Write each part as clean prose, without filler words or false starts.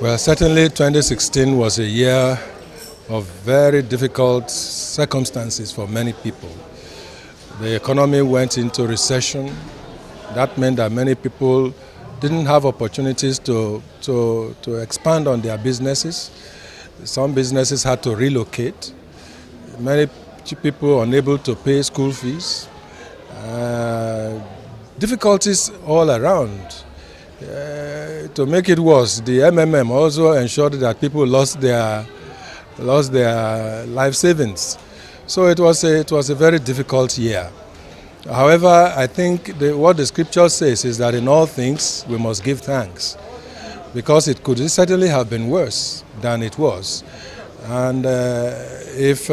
Well, certainly 2016 was a year of very difficult circumstances for many people. The economy went into recession. That meant that many people didn't have opportunities to expand on their businesses. Some businesses had to relocate. Many people unable to pay school fees. Difficulties all around. To make it worse, the MMM also ensured that people lost their life savings. So it was a very difficult year. However, I think what the scripture says is that in all things we must give thanks, because it could certainly have been worse than it was. And if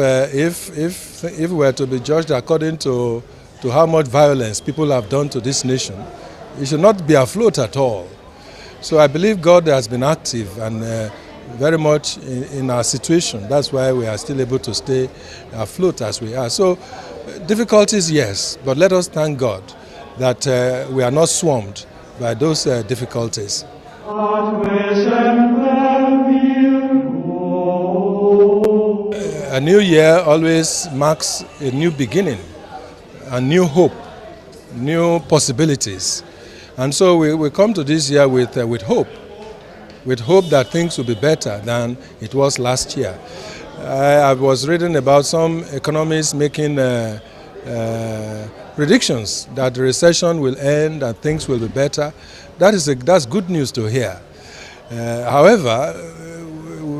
we were to be judged according to how much violence people have done to this nation, it should not be afloat at all. So I believe God has been active and very much in our situation. That's why we are still able to stay afloat as we are. So difficulties, yes, but let us thank God that we are not swarmed by those difficulties. A new year always marks a new beginning, a new hope, new possibilities. And so we come to this year with hope that things will be better than it was last year. I was reading about some economists making predictions that the recession will end and things will be better. That's good news to hear. However,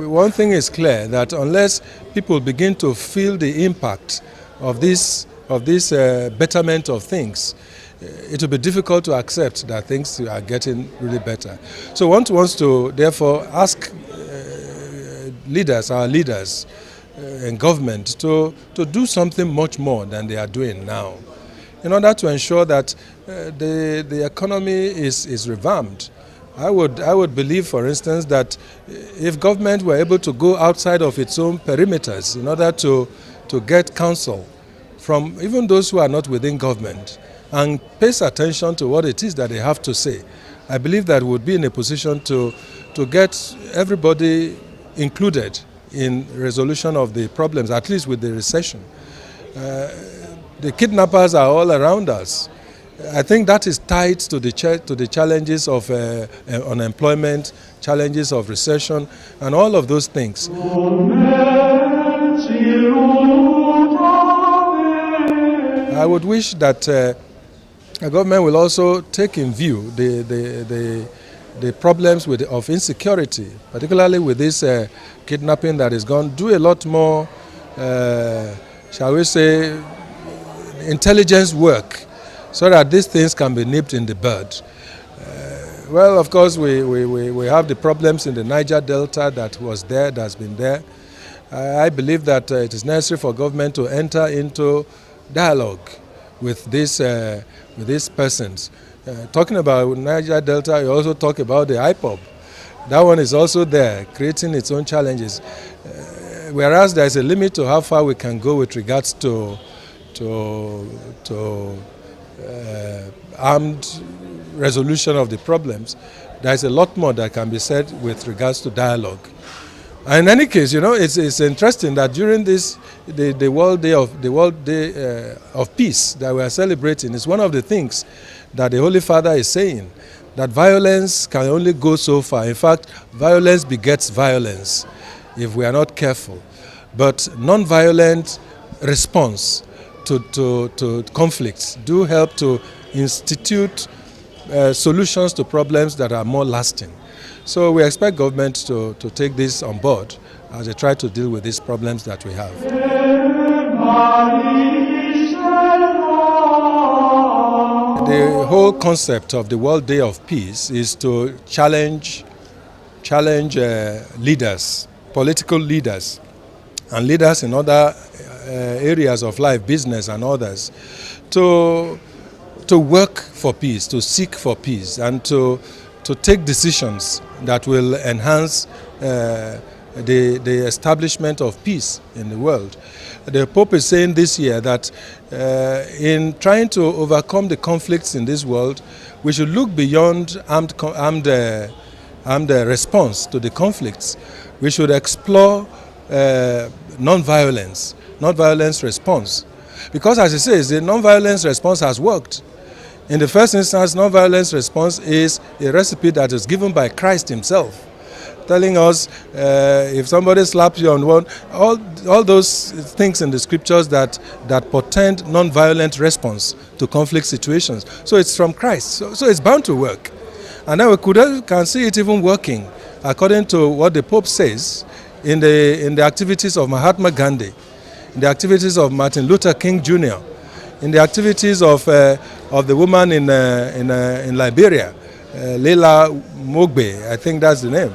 one thing is clear, that unless people begin to feel the impact of this betterment of things, it will be difficult to accept that things are getting really better. So one wants to therefore ask our leaders in government to do something much more than they are doing now, in order to ensure that the economy is revamped. I would believe, for instance, that if government were able to go outside of its own perimeters in order to get counsel from even those who are not within government, and pays attention to what it is that they have to say, I believe that would be in a position to get everybody included in resolution of the problems, at least with the recession. The kidnappers are all around us. I think that is tied to the challenges of unemployment, challenges of recession, and all of those things. I would wish that the government will also take in view the problems of insecurity, particularly with this kidnapping that is gone. Do a lot more, shall we say, intelligence work, so that these things can be nipped in the bud. Well, of course, we have the problems in the Niger Delta that has been there. I believe that it is necessary for government to enter into dialogue with these persons. Talking about Niger Delta, you also talk about the IPOB. That one is also there, creating its own challenges. Whereas there is a limit to how far we can go with regards to armed resolution of the problems, there is a lot more that can be said with regards to dialogue. And in any case, you know, it's interesting that during this the World Day of Peace that we are celebrating, is one of the things that the Holy Father is saying, that violence can only go so far. In fact, violence begets violence if we are not careful. But non-violent response to conflicts do help to institute solutions to problems that are more lasting. So we expect government to take this on board as they try to deal with these problems that we have. The whole concept of the World Day of Peace is to challenge leaders, political leaders, and leaders in other areas of life, business and others, to work for peace, to seek for peace, and to take decisions that will enhance the establishment of peace in the world. The Pope is saying this year that in trying to overcome the conflicts in this world, we should look beyond armed response to the conflicts. We should explore non-violence response. Because as he says, the non-violence response has worked. In the first instance, non-violence response is a recipe that is given by Christ himself, telling us if somebody slaps you on one, all those things in the scriptures that portend non-violent response to conflict situations. So it's from Christ, so it's bound to work. And then we can see it even working according to what the Pope says in the activities of Mahatma Gandhi, in the activities of Martin Luther King Jr., in the activities of the woman in Liberia, Leila Mogbe, I think that's the name.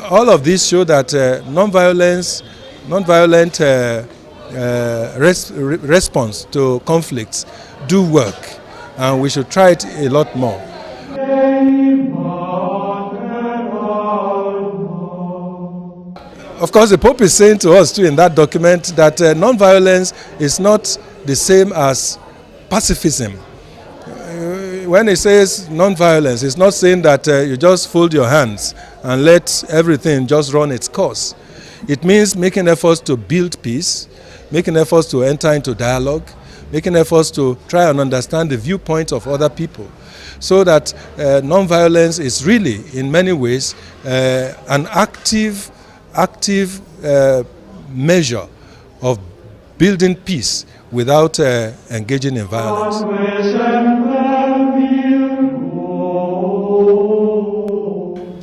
All of these show that non-violent response to conflicts do work, and we should try it a lot more. Of course, the Pope is saying to us too in that document that non-violence is not the same as pacifism. When he says non-violence, it's not saying that you just fold your hands and let everything just run its course. It means making efforts to build peace, making efforts to enter into dialogue, making efforts to try and understand the viewpoint of other people, so that non-violence is really, in many ways, an active measure of building peace without engaging in violence.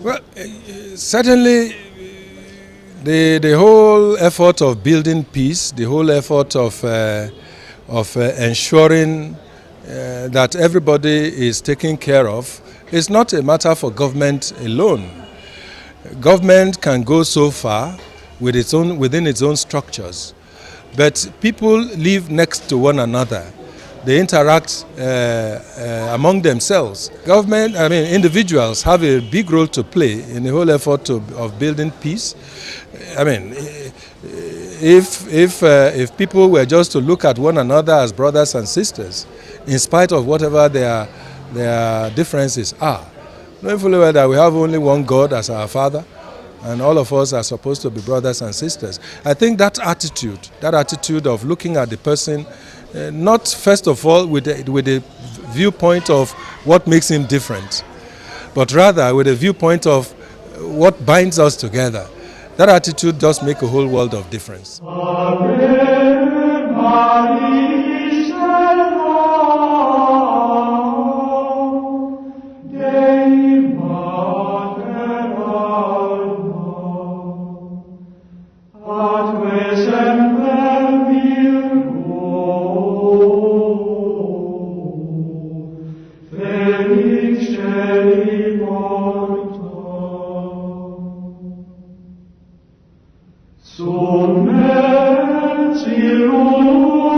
Well, certainly the whole effort of building peace, the whole effort of ensuring that everybody is taken care of, is not a matter for government alone. Government can go so far within its own structures, but people live next to one another. They interact among themselves. Individuals have a big role to play in the whole effort of building peace. If people were just to look at one another as brothers and sisters, in spite of whatever their differences are, knowing fully well that we have only one God as our Father, and all of us are supposed to be brothers and sisters. I think that attitude of looking at the person, not first of all with the viewpoint of what makes him different, but rather with the viewpoint of what binds us together. That attitude does make a whole world of difference.